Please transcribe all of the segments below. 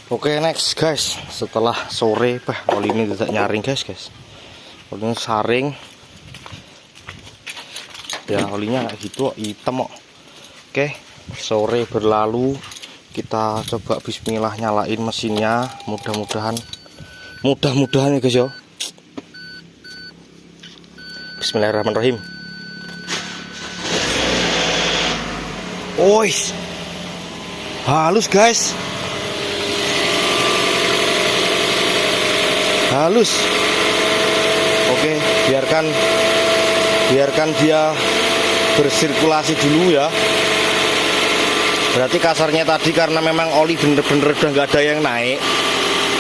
Oke, next guys, setelah sore oli ini tidak nyaring guys. Olinya saring ya, olinya kayak gitu hitam kok. Oke, sore berlalu, kita coba bismillah nyalain mesinnya. Mudah-mudahan ya guys ya. Bismillahirrahmanirrahim. Ois, halus guys, halus. Oke, biarkan dia bersirkulasi dulu ya. Berarti kasarnya tadi karena memang oli bener-bener udah nggak ada yang naik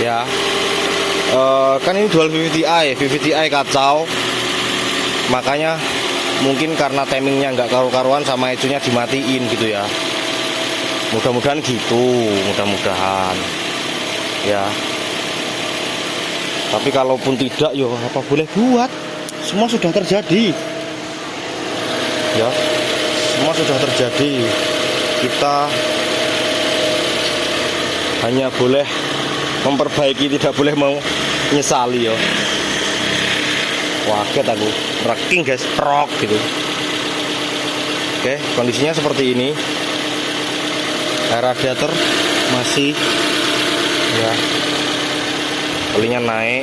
ya. Kan ini dual VVTi kacau, makanya mungkin karena timingnya nggak karu-karuan sama ecunya dimatiin gitu ya. Mudah-mudahan gitu, mudah-mudahan ya. Tapi kalaupun tidak, yo apa boleh buat. Semua sudah terjadi ya, semua sudah terjadi. Kita hanya boleh memperbaiki, tidak boleh menyesali ya. Waget aku, wrecking guys, rock gitu. Oke, kondisinya seperti ini. Air radiator masih ya, olinya naik,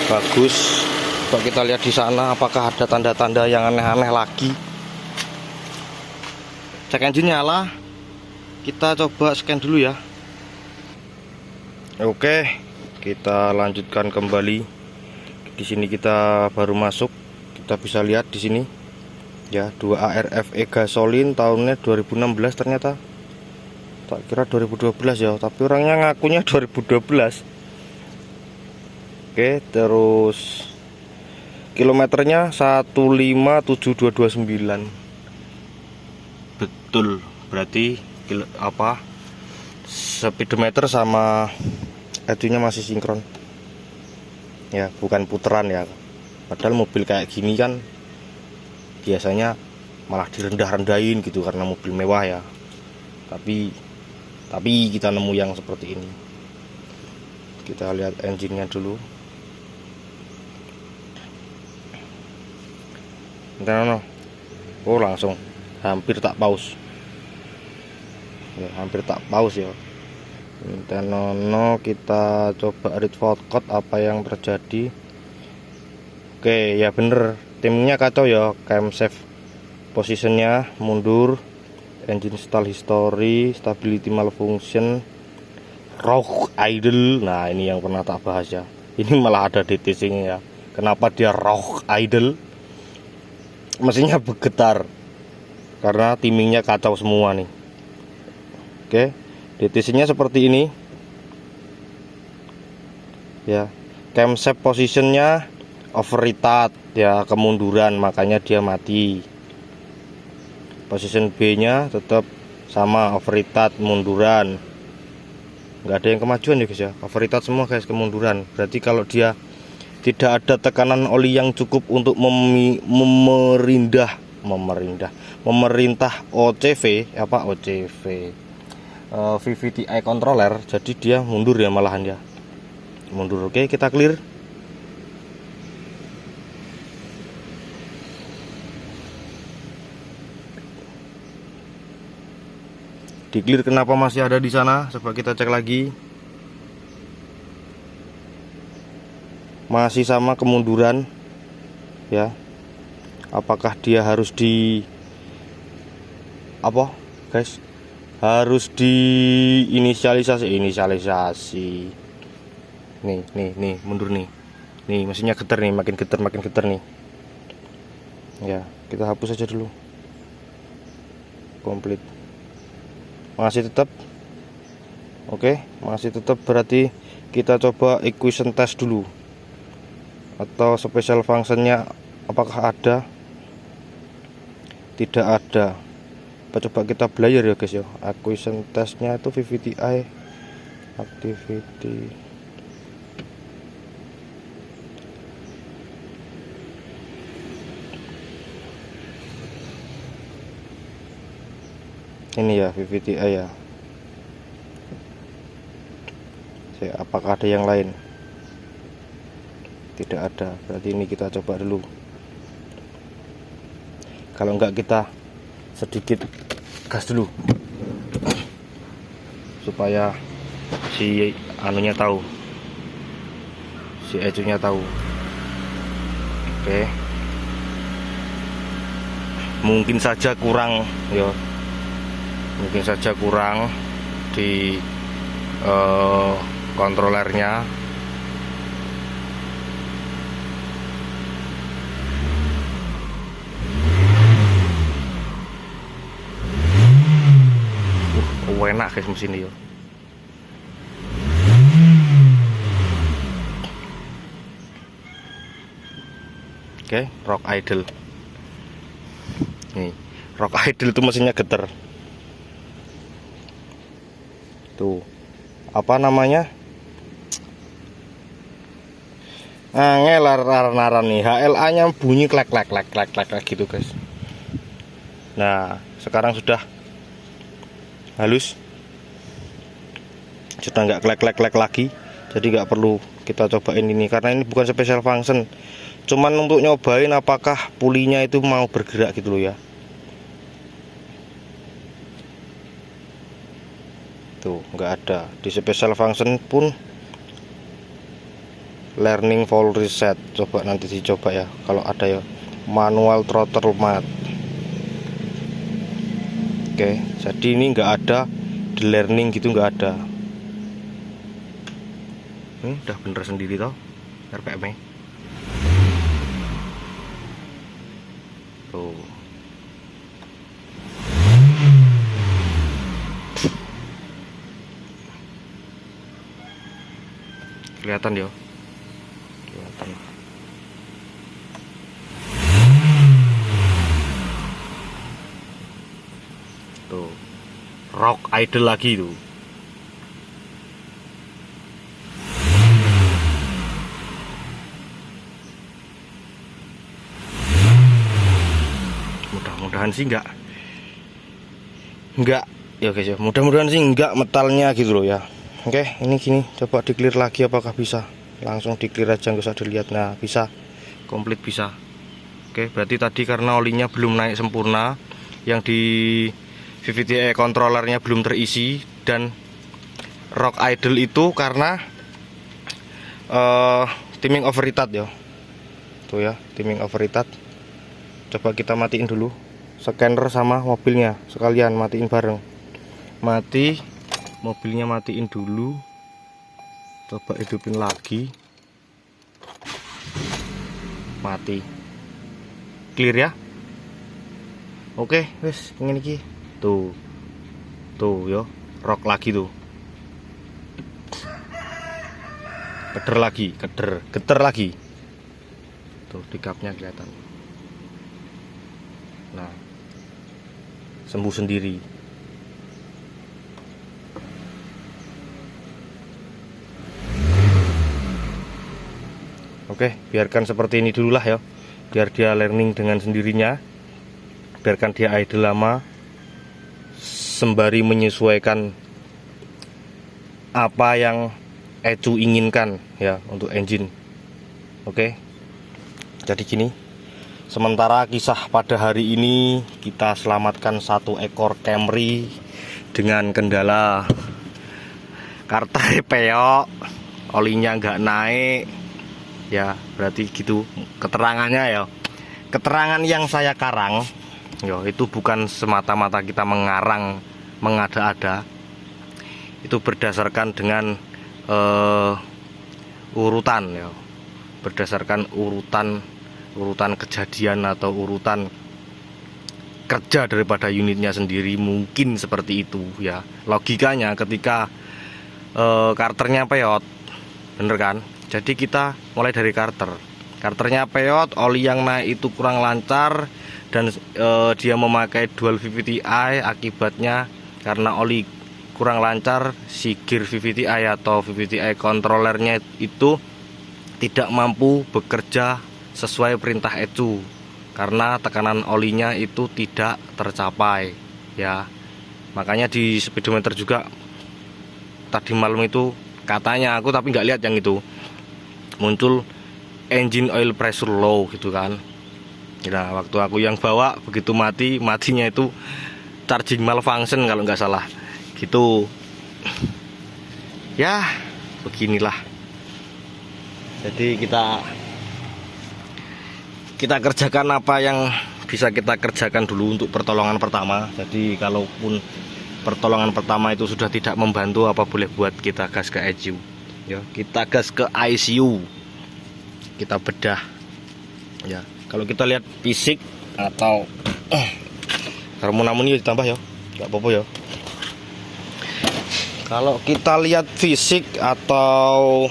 bagus. Coba kita lihat di sana, apakah ada tanda-tanda yang aneh-aneh lagi. Cek engine nyala, kita coba scan dulu ya. Oke, kita lanjutkan kembali. Di sini kita baru masuk, kita bisa lihat di sini ya, 2 ARFE gasolin, tahunnya 2016 ternyata. Tak kira 2012 ya, tapi orangnya ngakunya 2012. Oke, terus kilometernya 157.229. Betul, berarti speedometer sama ecunya masih sinkron ya, bukan puteran ya. Padahal mobil kayak gini kan biasanya malah direndah-rendahin gitu karena mobil mewah ya. Tapi kita nemu yang seperti ini. Kita lihat engine-nya dulu. Oh, langsung hampir tak pause ya, Tenono. Kita coba read fault code, apa yang terjadi. Oke ya, bener, timnya kacau ya. Camshaft positionnya mundur, engine stall history, stability malfunction, rock idle. Nah, ini yang pernah tak bahas ya. Ini malah ada DTC nya ya. Kenapa dia rock idle? Mesinnya bergetar karena timingnya kacau semua nih. Oke, DTC nya seperti ini ya. Camshaft positionnya overretard ya, kemunduran, makanya dia mati. Position B nya tetap sama, overretard, munduran. Nggak ada yang kemajuan ya guys ya, overretard semua guys, kemunduran. Berarti kalau dia tidak ada tekanan oli yang cukup untuk memerintah OCV VVTi controller, jadi dia mundur ya, malahan ya mundur. Oke, kita clear. Di clear, kenapa masih ada di sana? Coba kita cek lagi. Masih sama kemunduran ya. Apakah dia harus guys? Harus inisialisasi. Nih, mundur nih. Nih, mesinnya getar nih, makin getar nih. Ya, kita hapus aja dulu. Komplit. Masih tetap. Oke, masih tetap, berarti kita coba equation test dulu. Atau special functionnya apakah ada? Tidak ada. Coba kita belajar ya guys ya. Equation testnya itu VVTi activity. Ini ya VVTi ya. apakah ada yang lain? Tidak ada, berarti ini kita coba dulu. Kalau enggak kita sedikit gas dulu supaya si anunya tahu, si ecunya tahu. Oke, mungkin saja kurang ya, mungkin saja kurang di kontrolernya. Enak guys mesin ini. Oke, rock idle. Nih, rock idle itu mesinnya geter. Tuh, apa namanya? Ngelar nih, HLA nya bunyi klek gitu guys. Nah, sekarang sudah halus, sudah nggak klek lagi, jadi nggak perlu kita cobain ini karena ini bukan special function, cuman untuk nyobain apakah pulinya itu mau bergerak gitu loh ya. Tuh nggak ada di special function pun. Learning full reset, coba nanti dicoba ya kalau ada ya, manual throttle mat. Oke, jadi ini nggak ada di learning gitu, nggak ada. Udah bener sendiri toh RPM-nya. Tuh. Kelihatan ya? Kelihatan. Tuh, rock idle lagi tuh. Mudah-mudahan sih enggak ya guys ya, mudah-mudahan sih enggak metalnya gitu loh ya. Oke, ini gini, coba di clear lagi apakah bisa. Langsung di clear aja, nggak usah dilihat. Nah, bisa, komplit bisa. Oke, berarti tadi karena olinya belum naik sempurna, yang di VVT-E controllernya belum terisi, dan rock idle itu karena timing overheated ya. Tuh ya, timing overheated. Coba kita matiin dulu scanner sama mobilnya sekalian, matiin bareng. Mati, mobilnya matiin dulu. Coba hidupin lagi. Mati. Clear ya. Oke, wes ngene iki. Tuh yo, rock lagi tuh. Geter lagi. Tuh di kapnya kelihatan. Nah, sembuh sendiri. Oke, biarkan seperti ini dulu lah ya, biar dia learning dengan sendirinya. Biarkan dia idle lama, sembari menyesuaikan apa yang ecu inginkan ya untuk engine. Oke, jadi gini, sementara kisah pada hari ini kita selamatkan satu ekor Camry dengan kendala kartai peyok, olinya nggak naik ya. Berarti gitu keterangannya ya. Keterangan yang saya karang ya, itu bukan semata-mata kita mengarang mengada-ada. Itu berdasarkan dengan urutan ya, berdasarkan urutan kejadian atau urutan kerja daripada unitnya sendiri, mungkin seperti itu ya logikanya. Ketika karternya peyot, bener kan? Jadi kita mulai dari karternya peyot, oli yang naik itu kurang lancar, dan dia memakai dual VVT-I. Akibatnya karena oli kurang lancar, si gear VVT-I atau VVT-I controllernya itu tidak mampu bekerja sesuai perintah ecu karena tekanan olinya itu tidak tercapai ya. Makanya di speedometer juga tadi malam itu katanya aku tapi nggak lihat yang itu, muncul engine oil pressure low gitu kan. Nah waktu aku yang bawa begitu matinya itu charging malfunction kalau nggak salah gitu. Ya beginilah, jadi kita kerjakan apa yang bisa kita kerjakan dulu untuk pertolongan pertama. Jadi kalaupun pertolongan pertama itu sudah tidak membantu, apa boleh buat kita gas ke ICU ya, kita gas ke ICU, kita bedah ya. Kalau kita lihat fisik atau harmoni ditambah ya, nggak apa-apa ya. Kalau kita lihat fisik atau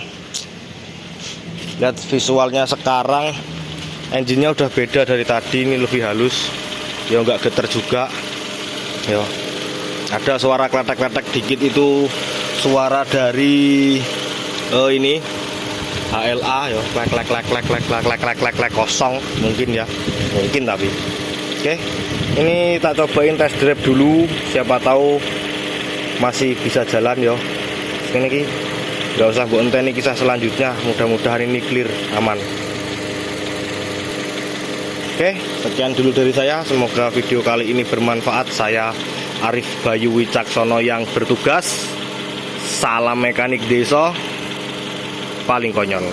lihat visualnya sekarang, engine-nya udah beda dari tadi. Ini lebih halus ya, nggak getar juga ya. Ada suara kletek-kletek dikit, itu suara dari ini HLA ya, klek kosong mungkin ya, mungkin tapi. Oke, ini tak cobain test drive dulu, siapa tahu masih bisa jalan ya. Ini ki nggak usah bu enteni kisah selanjutnya, mudah-mudahan ini clear, aman. Oke, sekian dulu dari saya, semoga video kali ini bermanfaat. Saya Arif Bayu Wicaksono yang bertugas. Salam mekanik desa paling konyol.